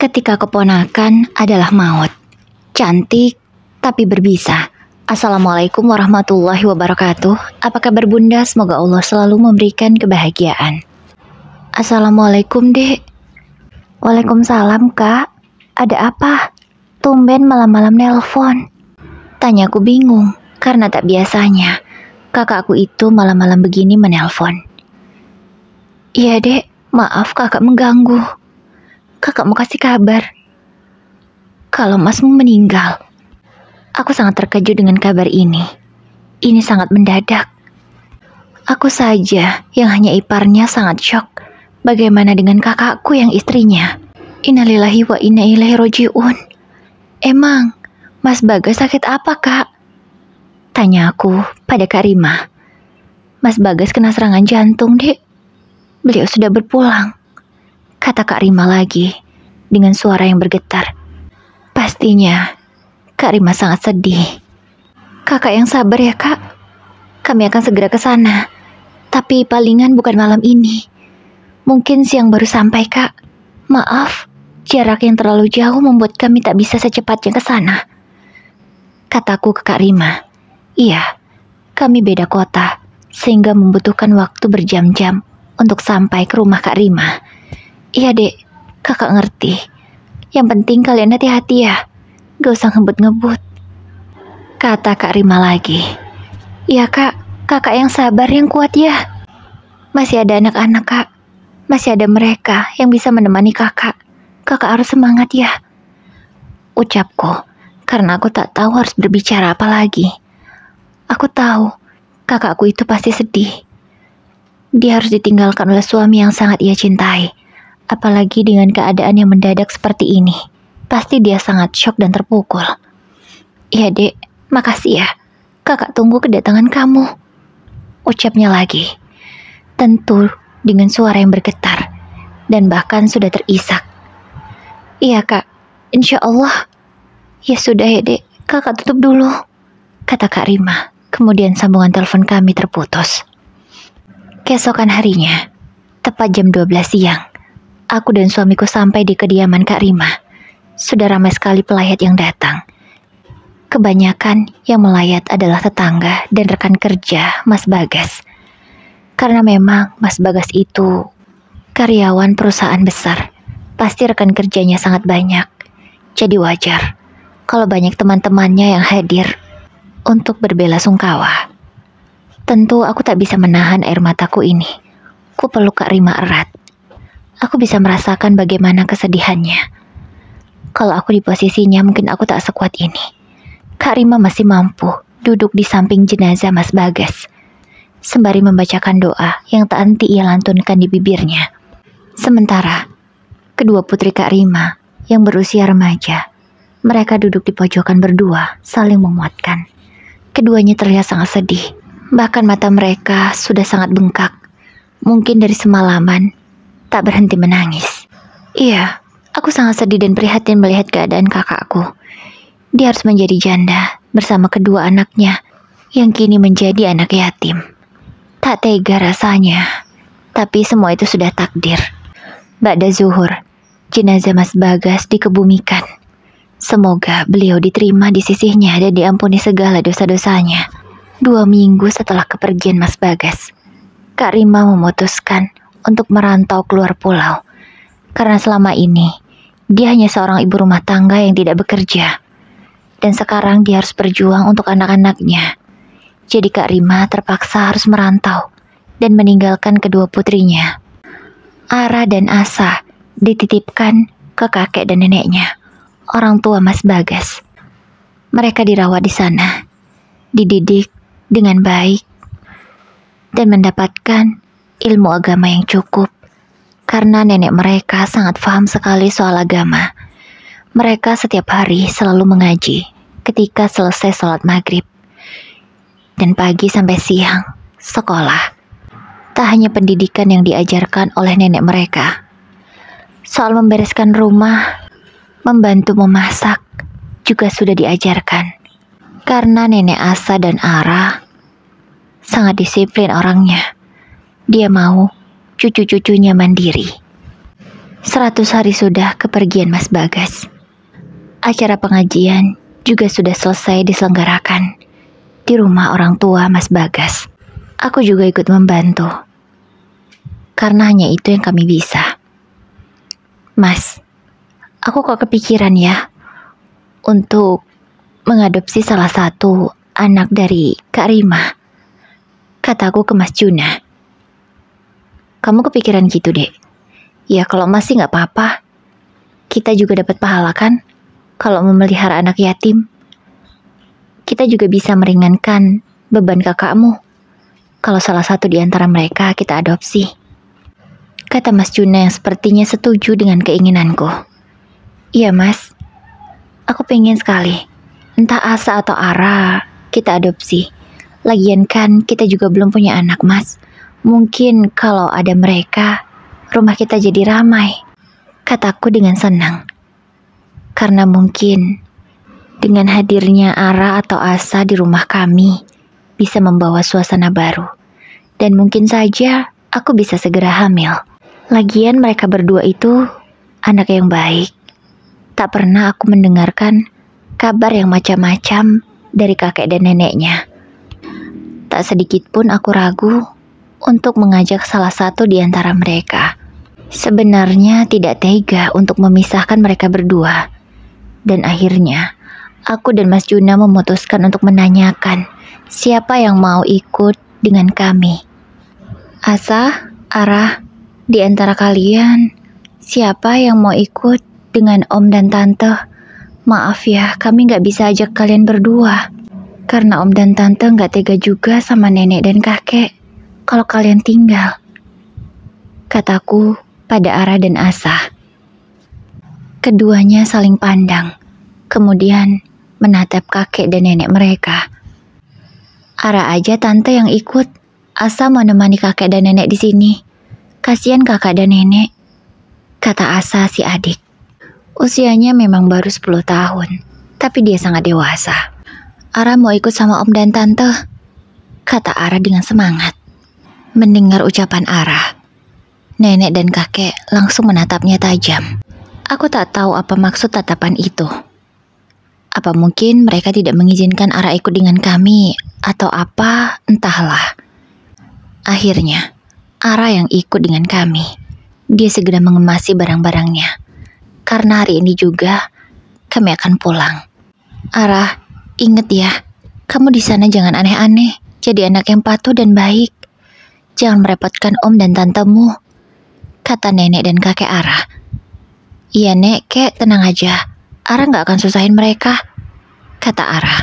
Ketika keponakan adalah maut. Cantik tapi berbisa. Assalamualaikum warahmatullahi wabarakatuh. Apa kabar bunda? Semoga Allah selalu memberikan kebahagiaan. Assalamualaikum dek. Waalaikumsalam kak. Ada apa? Tumben malam-malam nelpon. Tanyaku bingung karena tak biasanya kakakku itu malam-malam begini menelpon. Iya dek, maaf kakak mengganggu. Kakak mau kasih kabar kalau masmu meninggal. Aku sangat terkejut dengan kabar ini. Ini sangat mendadak. Aku saja yang hanya iparnya sangat syok. Bagaimana dengan kakakku yang istrinya? Innalillahi wa inna ilaihi roji'un. Emang Mas Bagas sakit apa kak? Tanya aku pada Kak Rima. Mas Bagas kena serangan jantung dek. Beliau sudah berpulang. Kata Kak Rima lagi dengan suara yang bergetar. Pastinya Kak Rima sangat sedih. Kakak yang sabar ya kak. Kami akan segera ke sana. Tapi palingan bukan malam ini. Mungkin siang baru sampai kak. Maaf, jarak yang terlalu jauh membuat kami tak bisa secepatnya ke sana. Kataku ke Kak Rima. Iya, kami beda kota sehingga membutuhkan waktu berjam-jam untuk sampai ke rumah Kak Rima. Iya dek, kakak ngerti. Yang penting kalian hati-hati ya. Gak usah ngebut-ngebut. Kata Kak Rima lagi. Iya kak, kakak yang sabar yang kuat ya. Masih ada anak-anak kak. Masih ada mereka yang bisa menemani kakak. Kakak harus semangat ya. Ucapku, karena aku tak tahu harus berbicara apa lagi. Aku tahu, kakakku itu pasti sedih. Dia harus ditinggalkan oleh suami yang sangat ia cintai. Apalagi dengan keadaan yang mendadak seperti ini. Pasti dia sangat syok dan terpukul. Iya dek, makasih ya. Kakak tunggu kedatangan kamu. Ucapnya lagi. Tentu dengan suara yang bergetar. Dan bahkan sudah terisak. Iya kak, insya Allah. Ya sudah ya dek, kakak tutup dulu. Kata Kak Rima. Kemudian sambungan telepon kami terputus. Keesokan harinya, tepat jam 12 siang. Aku dan suamiku sampai di kediaman Kak Rima. Sudah ramai sekali pelayat yang datang. Kebanyakan yang melayat adalah tetangga dan rekan kerja Mas Bagas. Karena memang Mas Bagas itu karyawan perusahaan besar. Pasti rekan kerjanya sangat banyak. Jadi wajar kalau banyak teman-temannya yang hadir untuk berbelasungkawa. Tentu aku tak bisa menahan air mataku ini. Ku peluk Kak Rima erat. Aku bisa merasakan bagaimana kesedihannya. Kalau aku di posisinya mungkin aku tak sekuat ini. Kak Rima masih mampu duduk di samping jenazah Mas Bagas, sembari membacakan doa yang tak henti ia lantunkan di bibirnya. Sementara, kedua putri Kak Rima yang berusia remaja, mereka duduk di pojokan berdua, saling menguatkan. Keduanya terlihat sangat sedih. Bahkan mata mereka sudah sangat bengkak. Mungkin dari semalaman tak berhenti menangis. Iya, aku sangat sedih dan prihatin melihat keadaan kakakku. Dia harus menjadi janda bersama kedua anaknya yang kini menjadi anak yatim. Tak tega rasanya, tapi semua itu sudah takdir. Ba'da zuhur, jenazah Mas Bagas dikebumikan. Semoga beliau diterima di sisinya dan diampuni segala dosa-dosanya. 2 minggu setelah kepergian Mas Bagas, Kak Rima memutuskan untuk merantau keluar pulau. Karena selama ini, dia hanya seorang ibu rumah tangga yang tidak bekerja. Dan sekarang dia harus berjuang untuk anak-anaknya. Jadi Kak Rima terpaksa harus merantau dan meninggalkan kedua putrinya. Ara dan Asa dititipkan ke kakek dan neneknya, orang tua Mas Bagas. Mereka dirawat di sana, dididik dengan baik, dan mendapatkan ilmu agama yang cukup. Karena nenek mereka sangat paham sekali soal agama. Mereka setiap hari selalu mengaji ketika selesai sholat maghrib. Dan pagi sampai siang, sekolah. Tak hanya pendidikan yang diajarkan oleh nenek mereka. Soal membereskan rumah, membantu memasak, juga sudah diajarkan. Karena nenek Asa dan Ara sangat disiplin orangnya. Dia mau cucu-cucunya mandiri. 100 hari sudah kepergian Mas Bagas. Acara pengajian juga sudah selesai diselenggarakan di rumah orang tua Mas Bagas. Aku juga ikut membantu, karena hanya itu yang kami bisa. Mas, aku kok kepikiran ya untuk mengadopsi salah satu anak dari Kak Rima. Kataku ke Mas Juna. Kamu kepikiran gitu, Dek? Ya kalau masih gak apa-apa. Kita juga dapat pahala kan kalau memelihara anak yatim. Kita juga bisa meringankan beban kakakmu kalau salah satu di antara mereka kita adopsi. Kata Mas Juna yang sepertinya setuju dengan keinginanku. Iya Mas, aku pengen sekali. Entah Asa atau Ara kita adopsi. Lagian kan kita juga belum punya anak Mas. Mungkin kalau ada mereka, rumah kita jadi ramai. Kataku dengan senang. Karena mungkin dengan hadirnya Ara atau Asa di rumah kami bisa membawa suasana baru. Dan mungkin saja aku bisa segera hamil. Lagian mereka berdua itu anak yang baik. Tak pernah aku mendengarkan kabar yang macam-macam dari kakek dan neneknya. Tak sedikit pun aku ragu untuk mengajak salah satu di antara mereka. Sebenarnya tidak tega untuk memisahkan mereka berdua. Dan akhirnya aku dan Mas Juna memutuskan untuk menanyakan siapa yang mau ikut dengan kami. Asa, Ara, di antara kalian, siapa yang mau ikut dengan Om dan Tante? Maaf ya, kami gak bisa ajak kalian berdua. Karena Om dan Tante gak tega juga sama nenek dan kakek kalau kalian tinggal. Kataku pada Ara dan Asa. Keduanya saling pandang, kemudian menatap kakek dan nenek mereka. Ara aja tante yang ikut, Asa menemani kakek dan nenek di sini. Kasihan kakak dan nenek, kata Asa si adik. Usianya memang baru 10 tahun, tapi dia sangat dewasa. Ara mau ikut sama Om dan Tante, kata Ara dengan semangat. Mendengar ucapan Ara, nenek dan kakek langsung menatapnya tajam. Aku tak tahu apa maksud tatapan itu. Apa mungkin mereka tidak mengizinkan Ara ikut dengan kami, atau apa, entahlah. Akhirnya, Ara yang ikut dengan kami. Dia segera mengemasi barang-barangnya. Karena hari ini juga, kami akan pulang. Ara, ingat ya, kamu di sana jangan aneh-aneh, jadi anak yang patuh dan baik. Jangan merepotkan Om dan Tantemu, kata nenek dan kakek Ara. Iya nek, kek, tenang aja. Ara gak akan susahin mereka, kata Ara.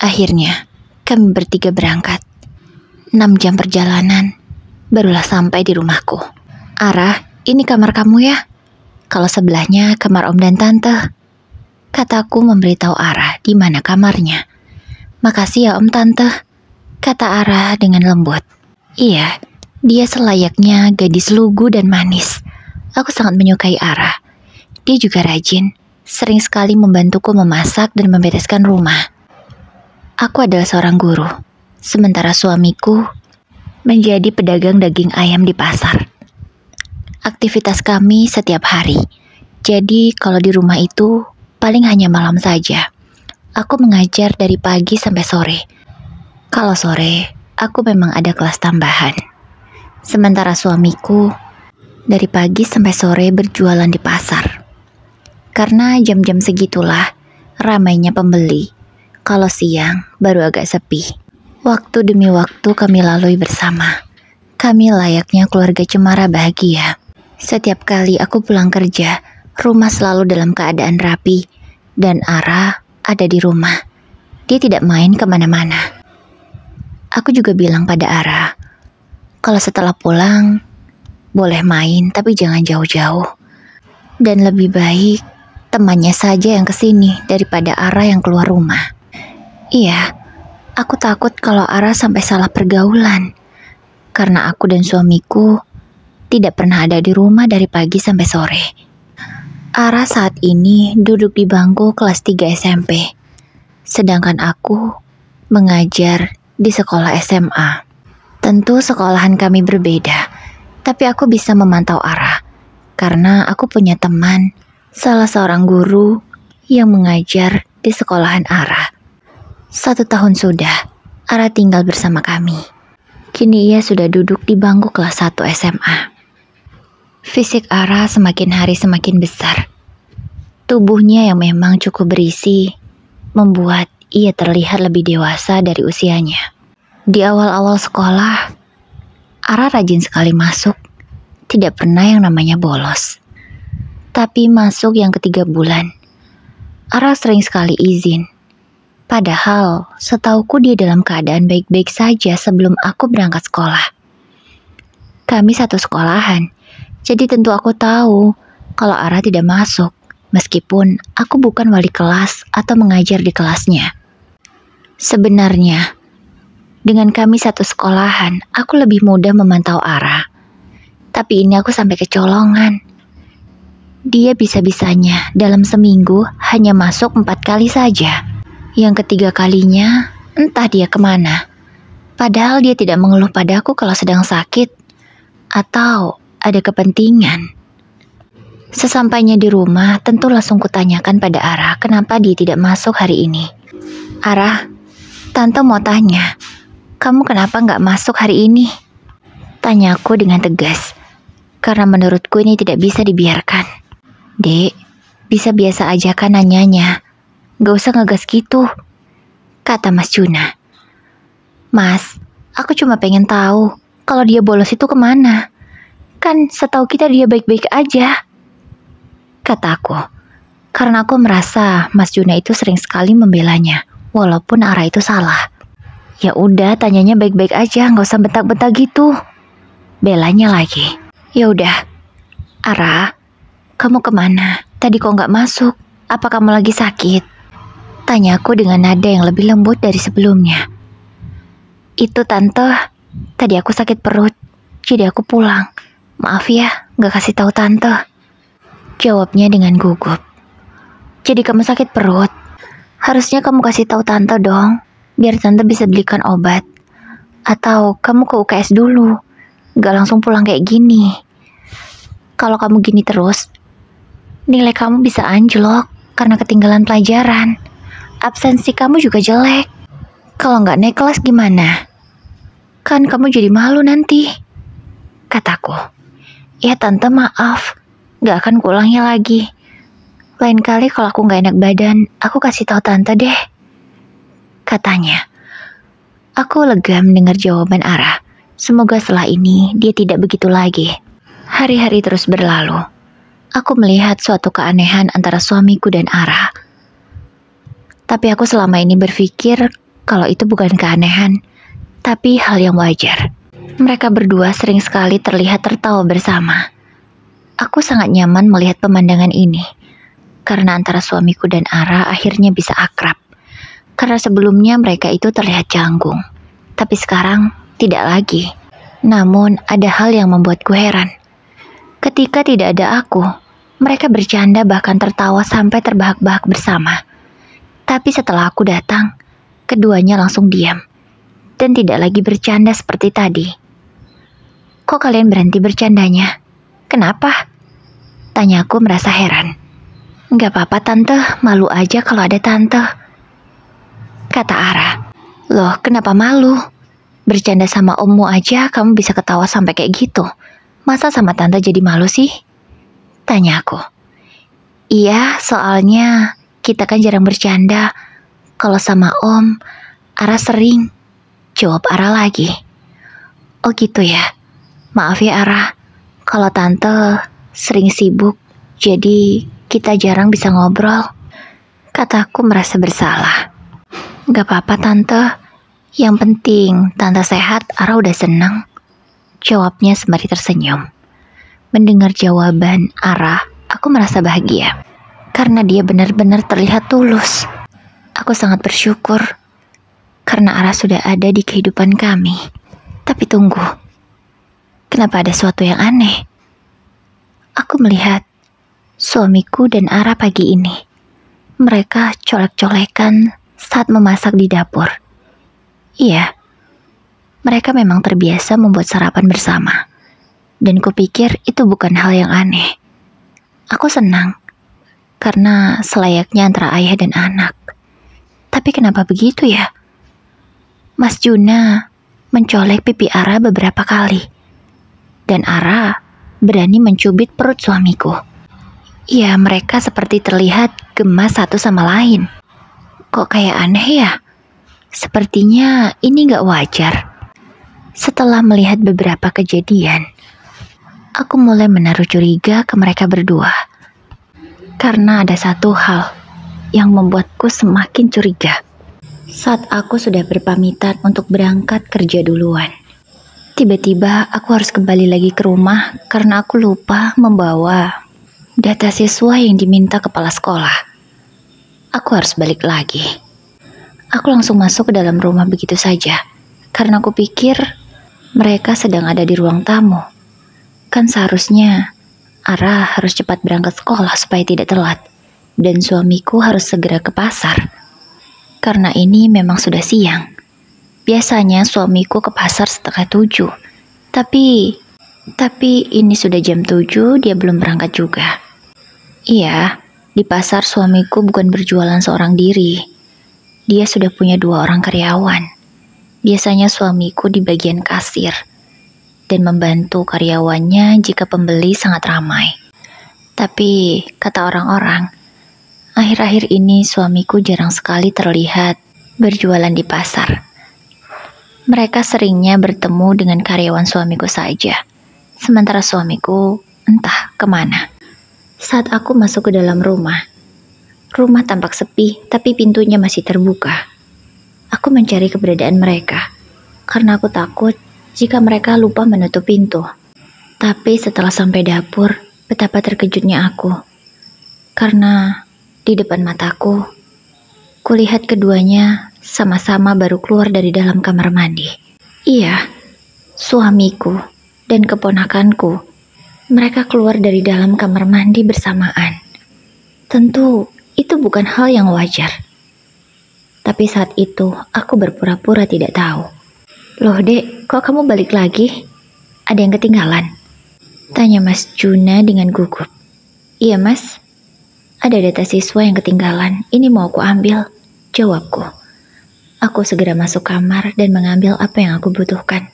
Akhirnya, kami bertiga berangkat. 6 jam perjalanan, barulah sampai di rumahku. Ara, ini kamar kamu ya? Kalau sebelahnya kamar Om dan Tante, kataku memberitahu Ara di mana kamarnya. Makasih ya Om Tante, kata Ara dengan lembut. Iya, dia selayaknya gadis lugu dan manis. Aku sangat menyukai Ara. Dia juga rajin, sering sekali membantuku memasak dan membereskan rumah. Aku adalah seorang guru, sementara suamiku menjadi pedagang daging ayam di pasar. Aktivitas kami setiap hari, jadi kalau di rumah itu paling hanya malam saja. Aku mengajar dari pagi sampai sore. Kalau sore, aku memang ada kelas tambahan. Sementara suamiku dari pagi sampai sore berjualan di pasar. Karena jam-jam segitulah ramainya pembeli. Kalau siang baru agak sepi. Waktu demi waktu kami lalui bersama. Kami layaknya keluarga cemara bahagia. Setiap kali aku pulang kerja, rumah selalu dalam keadaan rapi. Dan Ara ada di rumah. Dia tidak main kemana-mana. Aku juga bilang pada Ara, kalau setelah pulang, boleh main tapi jangan jauh-jauh. Dan lebih baik temannya saja yang kesini daripada Ara yang keluar rumah. Iya, aku takut kalau Ara sampai salah pergaulan. Karena aku dan suamiku tidak pernah ada di rumah dari pagi sampai sore. Ara saat ini duduk di bangku kelas 3 SMP. Sedangkan aku mengajar di sekolah SMA. Tentu sekolahan kami berbeda, tapi aku bisa memantau Ara. Karena aku punya teman, salah seorang guru yang mengajar di sekolahan Ara. 1 tahun sudah, Ara tinggal bersama kami. Kini ia sudah duduk di bangku kelas 1 SMA. Fisik Ara semakin hari semakin besar. Tubuhnya yang memang cukup berisi membuat ia terlihat lebih dewasa dari usianya. Di awal-awal sekolah, Ara rajin sekali masuk, tidak pernah yang namanya bolos. Tapi masuk yang ke-3 bulan, Ara sering sekali izin. Padahal setauku dia dalam keadaan baik-baik saja sebelum aku berangkat sekolah. Kami satu sekolahan, jadi tentu aku tahu kalau Ara tidak masuk, meskipun aku bukan wali kelas atau mengajar di kelasnya. Sebenarnya, dengan kami satu sekolahan, aku lebih mudah memantau Ara. Tapi ini aku sampai kecolongan. Dia bisa-bisanya dalam seminggu hanya masuk 4 kali saja. Yang ke-3 kalinya, entah dia kemana. Padahal dia tidak mengeluh padaku kalau sedang sakit atau ada kepentingan. Sesampainya di rumah, tentu langsung kutanyakan pada Ara kenapa dia tidak masuk hari ini. Ara, Tante mau tanya, kamu kenapa nggak masuk hari ini? Tanyaku dengan tegas, karena menurutku ini tidak bisa dibiarkan. Dek, bisa biasa aja kan nanyanya, nggak usah ngegas gitu, kata Mas Juna. Mas, aku cuma pengen tahu kalau dia bolos itu kemana. Kan setahu kita dia baik-baik aja, kataku. Karena aku merasa Mas Juna itu sering sekali membelanya, walaupun Ara itu salah. Ya udah, tanyanya baik-baik aja, nggak usah bentak-bentak gitu, belanya lagi. Ya udah, Ara, kamu kemana? Tadi kok nggak masuk? Apa kamu lagi sakit? Tanyaku dengan nada yang lebih lembut dari sebelumnya. Itu Tante, tadi aku sakit perut, jadi aku pulang. Maaf ya, nggak kasih tahu Tante, jawabnya dengan gugup. Jadi kamu sakit perut? Harusnya kamu kasih tahu Tante dong, biar Tante bisa belikan obat. Atau kamu ke UKS dulu, nggak langsung pulang kayak gini. Kalau kamu gini terus, nilai kamu bisa anjlok karena ketinggalan pelajaran. Absensi kamu juga jelek. Kalau nggak naik kelas gimana? Kan kamu jadi malu nanti, kataku. Ya Tante, maaf, nggak akan kulangnya lagi. Lain kali kalau aku nggak enak badan, aku kasih tahu Tante deh, katanya. Aku lega mendengar jawaban Ara. Semoga setelah ini dia tidak begitu lagi. Hari-hari terus berlalu. Aku melihat suatu keanehan antara suamiku dan Ara. Tapi aku selama ini berpikir kalau itu bukan keanehan, tapi hal yang wajar. Mereka berdua sering sekali terlihat tertawa bersama. Aku sangat nyaman melihat pemandangan ini, karena antara suamiku dan Ara akhirnya bisa akrab. Karena sebelumnya mereka itu terlihat canggung, tapi sekarang tidak lagi. Namun ada hal yang membuatku heran. Ketika tidak ada aku, mereka bercanda bahkan tertawa sampai terbahak-bahak bersama. Tapi setelah aku datang, keduanya langsung diam dan tidak lagi bercanda seperti tadi. Kok kalian berhenti bercandanya? Kenapa? Tanyaku merasa heran. Gak apa-apa Tante, malu aja kalau ada Tante, kata Ara. Loh, kenapa malu? Bercanda sama ommu aja kamu bisa ketawa sampai kayak gitu. Masa sama Tante jadi malu sih? Tanyaku. Iya, soalnya kita kan jarang bercanda. Kalau sama Om, Ara sering, jawab Ara lagi. Oh gitu ya. Maaf ya Ara, kalau Tante sering sibuk, jadi kita jarang bisa ngobrol, kataku merasa bersalah. Gak apa-apa Tante, yang penting Tante sehat, Ara udah senang, jawabnya sembari tersenyum. Mendengar jawaban Ara, aku merasa bahagia, karena dia benar-benar terlihat tulus. Aku sangat bersyukur, karena Ara sudah ada di kehidupan kami. Tapi tunggu, kenapa ada sesuatu yang aneh? Aku melihat suamiku dan Ara pagi ini. Mereka colek-colekan saat memasak di dapur. Iya, mereka memang terbiasa membuat sarapan bersama. Dan kupikir itu bukan hal yang aneh. Aku senang, karena selayaknya antara ayah dan anak. Tapi kenapa begitu ya? Mas Juna mencolek pipi Ara beberapa kali. Dan Ara berani mencubit perut suamiku. Ya, mereka seperti terlihat gemas satu sama lain. Kok kayak aneh ya? Sepertinya ini gak wajar. Setelah melihat beberapa kejadian, aku mulai menaruh curiga ke mereka berdua. Karena ada satu hal yang membuatku semakin curiga. Saat aku sudah berpamitan untuk berangkat kerja duluan, tiba-tiba aku harus kembali lagi ke rumah karena aku lupa membawa data siswa yang diminta kepala sekolah. Aku harus balik lagi. Aku langsung masuk ke dalam rumah begitu saja, karena aku pikir mereka sedang ada di ruang tamu. Kan seharusnya Ara harus cepat berangkat sekolah supaya tidak telat, dan suamiku harus segera ke pasar. Karena ini memang sudah siang. Biasanya suamiku ke pasar 6:30, tapi ini sudah jam 7, dia belum berangkat juga. Iya, di pasar suamiku bukan berjualan seorang diri. Dia sudah punya 2 orang karyawan. Biasanya suamiku di bagian kasir dan membantu karyawannya jika pembeli sangat ramai. Tapi kata orang-orang, akhir-akhir ini suamiku jarang sekali terlihat berjualan di pasar. Mereka seringnya bertemu dengan karyawan suamiku saja, sementara suamiku entah kemana. Saat aku masuk ke dalam rumah tampak sepi, tapi pintunya masih terbuka. Aku mencari keberadaan mereka, karena aku takut jika mereka lupa menutup pintu. Tapi setelah sampai dapur, betapa terkejutnya aku. Karena di depan mataku, kulihat keduanya sama-sama baru keluar dari dalam kamar mandi. Iya, suamiku dan keponakanku. Mereka keluar dari dalam kamar mandi bersamaan. Tentu itu bukan hal yang wajar. Tapi saat itu aku berpura-pura tidak tahu. Loh dek, kok kamu balik lagi? Ada yang ketinggalan? Tanya Mas Juna dengan gugup. Iya mas, ada data siswa yang ketinggalan. Ini mau aku ambil, jawabku. Aku segera masuk kamar dan mengambil apa yang aku butuhkan.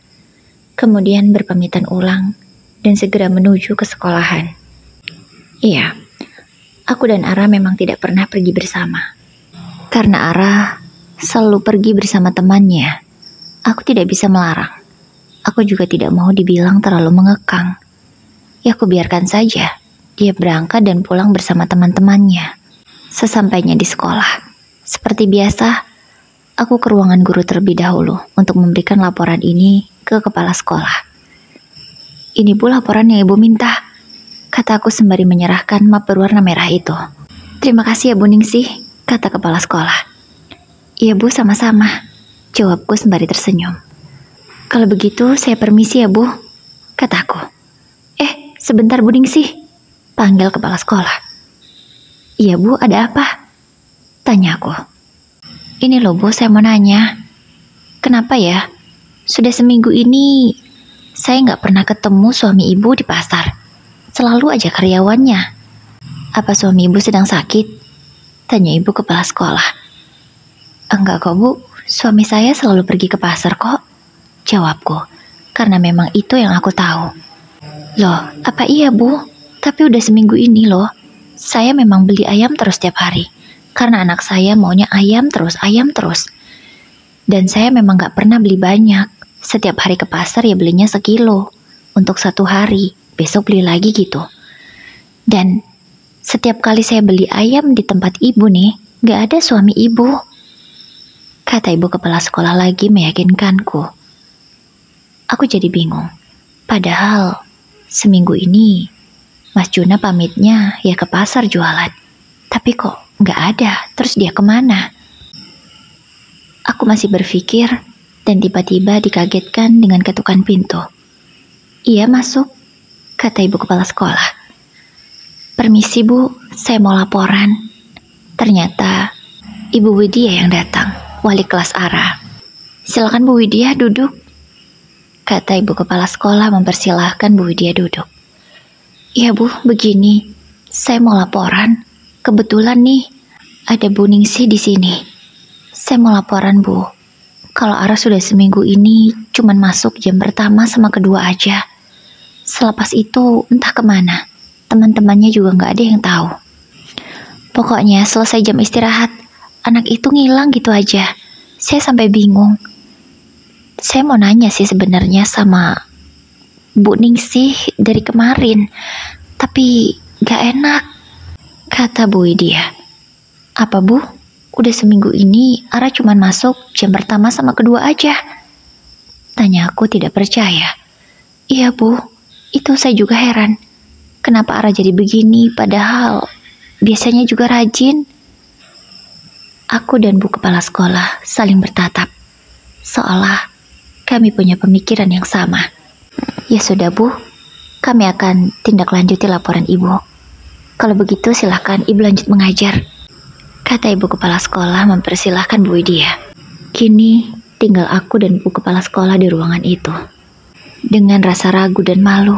Kemudian berpamitan ulang dan segera menuju ke sekolahan. Iya, aku dan Ara memang tidak pernah pergi bersama. Karena Ara selalu pergi bersama temannya, aku tidak bisa melarang. Aku juga tidak mau dibilang terlalu mengekang. Ya aku biarkan saja dia berangkat dan pulang bersama teman-temannya. Sesampainya di sekolah, seperti biasa, aku ke ruangan guru terlebih dahulu untuk memberikan laporan ini ke kepala sekolah. Ini Bu laporan yang Ibu minta, kataku sembari menyerahkan map berwarna merah itu. Terima kasih ya Bu Ningsih, kata kepala sekolah. Iya Bu, sama-sama, jawabku sembari tersenyum. Kalau begitu saya permisi ya Bu, kataku. Sebentar Bu Ningsih, panggil kepala sekolah. Iya Bu, ada apa? Tanyaku. Ini loh Bu, saya mau nanya. Kenapa ya? Sudah seminggu ini saya nggak pernah ketemu suami Ibu di pasar. Selalu aja karyawannya. Apa suami Ibu sedang sakit? Tanya Ibu kepala sekolah. Enggak kok Bu, suami saya selalu pergi ke pasar kok, jawabku, karena memang itu yang aku tahu. Loh, apa iya Bu? Tapi udah seminggu ini loh, saya memang beli ayam terus tiap hari, karena anak saya maunya ayam terus. Dan saya memang gak pernah beli banyak, setiap hari ke pasar ya belinya sekilo, untuk 1 hari, besok beli lagi gitu. Dan setiap kali saya beli ayam di tempat Ibu nih, gak ada suami Ibu, kata Ibu kepala sekolah lagi meyakinkanku. Aku jadi bingung. Padahal seminggu ini Mas Juna pamitnya ya ke pasar jualan. Tapi kok nggak ada, terus dia kemana? Aku masih berpikir dan tiba-tiba dikagetkan dengan ketukan pintu. Iya masuk, kata Ibu kepala sekolah. Permisi Bu, saya mau laporan. Ternyata Ibu Widya yang datang, wali kelas Ara. Silakan Bu Widya duduk, kata Ibu kepala sekolah mempersilahkan Bu Widya duduk. Iya Bu, begini, Saya mau laporan. Kebetulan nih, ada Bu Ningsih di sini. Saya mau laporan, Bu. Kalau Ara sudah seminggu ini cuman masuk jam pertama sama kedua aja. Selepas itu entah kemana. Teman-temannya juga nggak ada yang tahu. Pokoknya selesai jam istirahat, anak itu ngilang gitu aja. Saya sampai bingung. Saya mau nanya sih sebenarnya sama Bu Ningsih dari kemarin. Tapi gak enak, kata Bu Widya. Apa Bu? Udah seminggu ini Ara cuman masuk jam pertama sama kedua aja. Tanya aku tidak percaya. Iya Bu, itu saya juga heran. Kenapa Ara jadi begini padahal biasanya juga rajin. Aku dan Bu Kepala Sekolah saling bertatap. Seolah kami punya pemikiran yang sama. Ya sudah Bu, kami akan tindak lanjuti laporan Ibu. Kalau begitu silahkan Ibu lanjut mengajar, kata Ibu Kepala Sekolah mempersilahkan Bu Widya. Kini tinggal aku dan Bu Kepala Sekolah di ruangan itu. Dengan rasa ragu dan malu,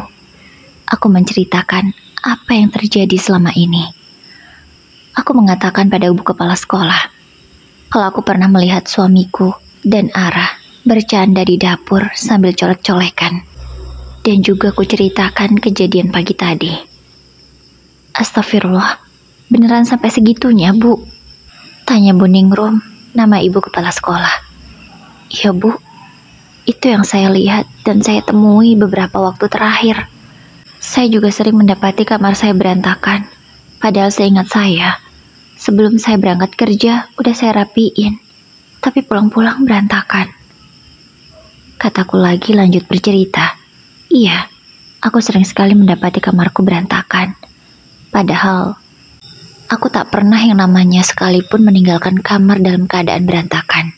aku menceritakan apa yang terjadi selama ini. Aku mengatakan pada Ibu Kepala Sekolah, kalau aku pernah melihat suamiku dan Ara bercanda di dapur sambil colek-colekan. Dan juga aku ceritakan kejadian pagi tadi. Astagfirullah, beneran sampai segitunya Bu? Tanya Bu Ningrum, nama Ibu Kepala Sekolah. Iya Bu, itu yang saya lihat dan saya temui beberapa waktu terakhir. Saya juga sering mendapati kamar saya berantakan. Padahal seingat saya, sebelum saya berangkat kerja udah saya rapiin. Tapi pulang-pulang berantakan. Kataku lagi lanjut bercerita. Iya, aku sering sekali mendapati kamarku berantakan. Padahal, aku tak pernah yang namanya sekalipun meninggalkan kamar dalam keadaan berantakan.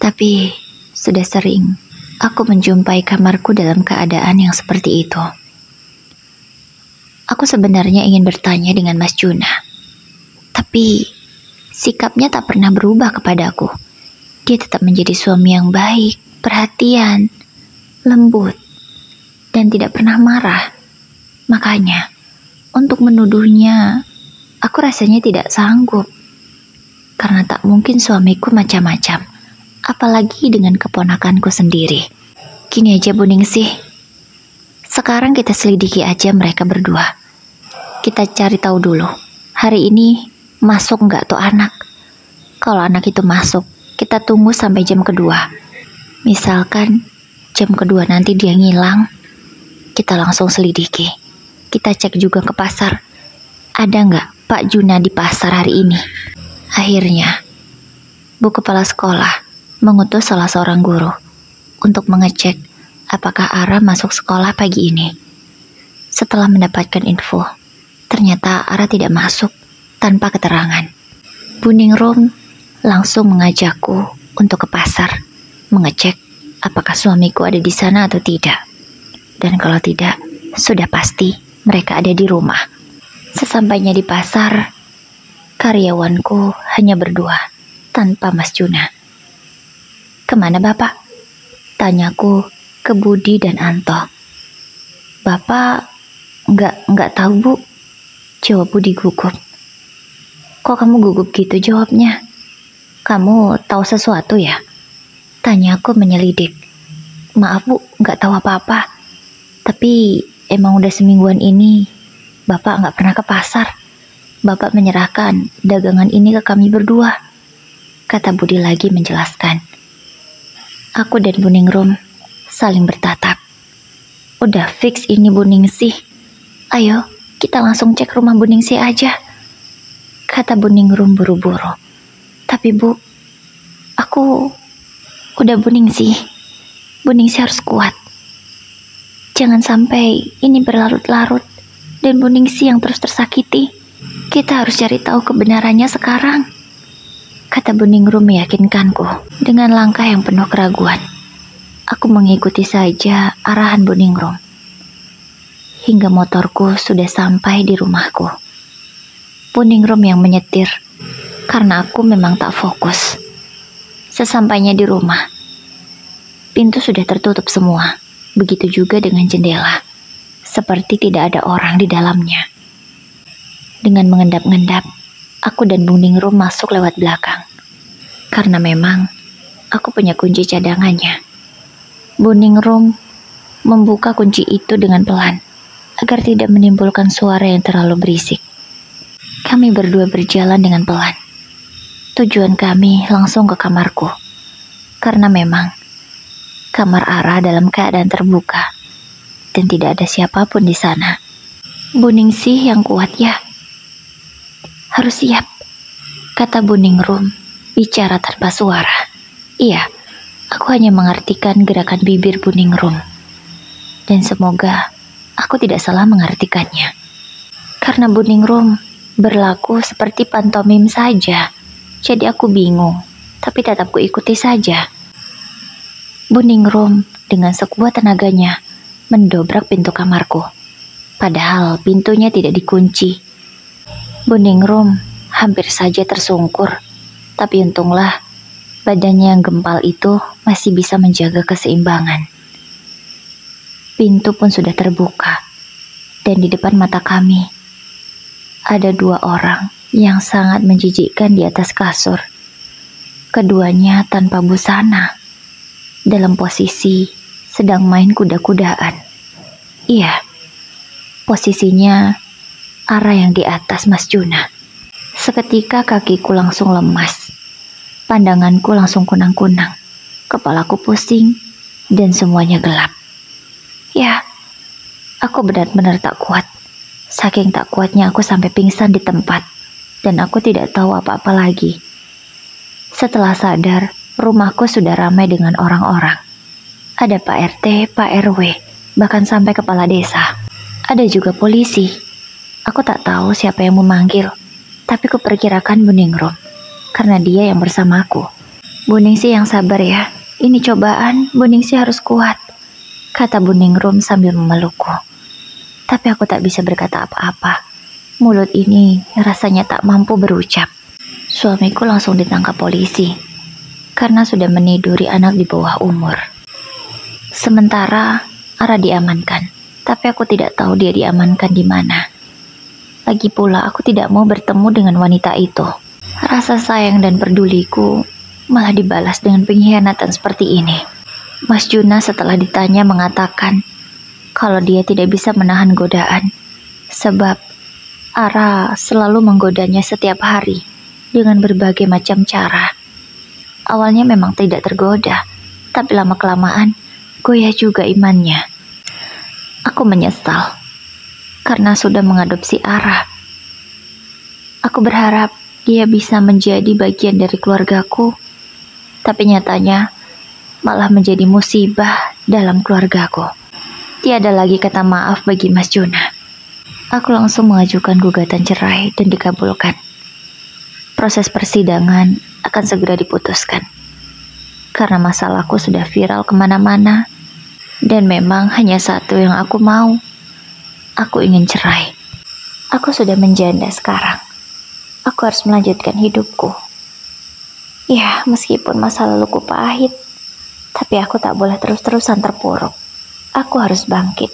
Tapi, sudah sering aku menjumpai kamarku dalam keadaan yang seperti itu. Aku sebenarnya ingin bertanya dengan Mas Juna. Tapi, sikapnya tak pernah berubah kepadaku. Dia tetap menjadi suami yang baik, perhatian, lembut, dan tidak pernah marah. Makanya, untuk menuduhnya, aku rasanya tidak sanggup. Karena tak mungkin suamiku macam-macam, apalagi dengan keponakanku sendiri. Gini aja Bu Ningsih, sekarang kita selidiki aja mereka berdua. Kita cari tahu dulu, hari ini masuk nggak tuh anak. Kalau anak itu masuk, kita tunggu sampai jam kedua. Misalkan jam kedua nanti dia ngilang, kita langsung selidiki. Kita cek juga ke pasar. Ada nggak Pak Juna di pasar hari ini? Akhirnya, Bu Kepala Sekolah mengutus salah seorang guru untuk mengecek apakah Ara masuk sekolah pagi ini. Setelah mendapatkan info, ternyata Ara tidak masuk tanpa keterangan. Bu Ningrum langsung mengajakku untuk ke pasar, mengecek apakah suamiku ada di sana atau tidak. Dan kalau tidak, sudah pasti mereka ada di rumah. Sesampainya di pasar, karyawanku hanya berdua, tanpa Mas Juna. Kemana Bapak? Tanyaku ke Budi dan Anto. Bapak nggak tahu Bu, jawab Budi gugup. Kok kamu gugup gitu jawabnya? Kamu tahu sesuatu ya? Tanyaku menyelidik. Maaf Bu, nggak tahu apa-apa. Tapi emang udah semingguan ini Bapak nggak pernah ke pasar. Bapak menyerahkan dagangan ini ke kami berdua, kata Budi lagi menjelaskan. Aku dan Bu Ningrum saling bertatap. Udah fix ini Bu Ningsih. Ayo kita langsung cek rumah Bu Ningsih aja, kata Bu Ningrum buru-buru. Tapi Bu, aku udah Bu Ningsih. Bu Ningsih harus kuat. Jangan sampai ini berlarut-larut dan Bu Ningsih yang terus tersakiti. Kita harus cari tahu kebenarannya sekarang, kata Bu Ningrum meyakinkanku dengan langkah yang penuh keraguan. Aku mengikuti saja arahan Bu Ningrum. Hingga motorku sudah sampai di rumahku. Bu Ningrum yang menyetir, karena aku memang tak fokus. Sesampainya di rumah, pintu sudah tertutup semua. Begitu juga dengan jendela, seperti tidak ada orang di dalamnya. Dengan mengendap-endap, aku dan Bu Ningrum masuk lewat belakang. Karena memang aku punya kunci cadangannya. Bu Ningrum membuka kunci itu dengan pelan agar tidak menimbulkan suara yang terlalu berisik. Kami berdua berjalan dengan pelan. Tujuan kami langsung ke kamarku. Karena memang kamar Ara dalam keadaan terbuka dan tidak ada siapapun di sana. Bu Ningsih yang kuat ya. Harus siap, kata Bu Ningrum bicara tanpa suara. Iya, aku hanya mengartikan gerakan bibir Bu Ningrum. Dan semoga aku tidak salah mengartikannya. Karena Bu Ningrum berlaku seperti pantomim saja. Jadi aku bingung, tapi tetap kuikuti saja. Bu Ningrum dengan sekuat tenaganya mendobrak pintu kamarku. Padahal pintunya tidak dikunci. Bu Ningrum hampir saja tersungkur. Tapi untunglah badannya yang gempal itu masih bisa menjaga keseimbangan. Pintu pun sudah terbuka. Dan di depan mata kami ada dua orang yang sangat menjijikkan di atas kasur. Keduanya tanpa busana, dalam posisi sedang main kuda-kudaan. Iya, posisinya Ara yang di atas Mas Juna. Seketika kakiku langsung lemas, pandanganku langsung kunang-kunang, kepalaku pusing, dan semuanya gelap. Ya, aku benar-benar tak kuat. Saking tak kuatnya aku sampai pingsan di tempat, dan aku tidak tahu apa-apa lagi. Setelah sadar, rumahku sudah ramai dengan orang-orang. Ada Pak RT, Pak RW, bahkan sampai kepala desa. Ada juga polisi. Aku tak tahu siapa yang memanggil, tapi kuperkirakan Bu Ningrum, karena dia yang bersamaku. Bu Ningsih yang sabar ya, ini cobaan, Bu Ningsih harus kuat, kata Bu Ningrum sambil memelukku. Tapi aku tak bisa berkata apa-apa. Mulut ini rasanya tak mampu berucap. Suamiku langsung ditangkap polisi karena sudah meniduri anak di bawah umur. Sementara Ara diamankan, tapi aku tidak tahu dia diamankan di mana. Lagi pula aku tidak mau bertemu dengan wanita itu. Rasa sayang dan peduliku malah dibalas dengan pengkhianatan seperti ini. Mas Juna setelah ditanya mengatakan kalau dia tidak bisa menahan godaan, sebab Ara selalu menggodanya setiap hari dengan berbagai macam cara. Awalnya memang tidak tergoda, tapi lama-kelamaan goyah juga imannya. Aku menyesal karena sudah mengadopsi Ara. Aku berharap dia bisa menjadi bagian dari keluargaku, tapi nyatanya malah menjadi musibah dalam keluargaku. Tiada lagi kata maaf bagi Mas Juna. Aku langsung mengajukan gugatan cerai dan dikabulkan. Proses persidangan akan segera diputuskan. Karena masalahku sudah viral kemana-mana. Dan memang hanya satu yang aku mau. Aku ingin cerai. Aku sudah menjanda sekarang. Aku harus melanjutkan hidupku. Ya, meskipun masa laluku pahit, tapi aku tak boleh terus-terusan terpuruk. Aku harus bangkit.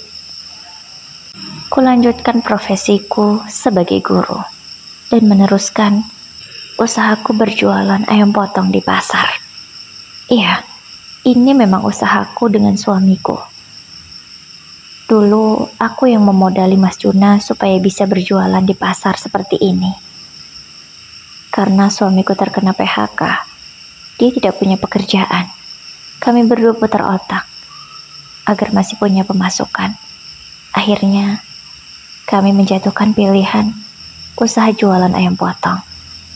Kulanjutkan profesiku sebagai guru dan meneruskan usahaku berjualan ayam potong di pasar. Iya, ini memang usahaku dengan suamiku. Dulu aku yang memodali Mas Juna supaya bisa berjualan di pasar seperti ini. Karena suamiku terkena PHK, dia tidak punya pekerjaan. Kami berdua putar otak agar masih punya pemasukan. Akhirnya kami menjatuhkan pilihan usaha jualan ayam potong.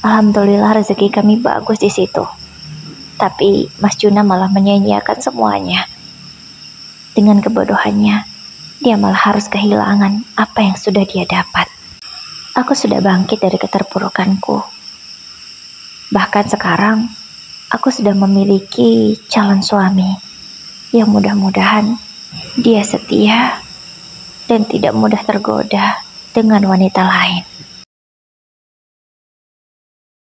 Alhamdulillah rezeki kami bagus di situ. Tapi Mas Juna malah menyia-nyiakan semuanya. Dengan kebodohannya, dia malah harus kehilangan apa yang sudah dia dapat. Aku sudah bangkit dari keterpurukanku. Bahkan sekarang, aku sudah memiliki calon suami yang mudah-mudahan dia setia dan tidak mudah tergoda dengan wanita lain.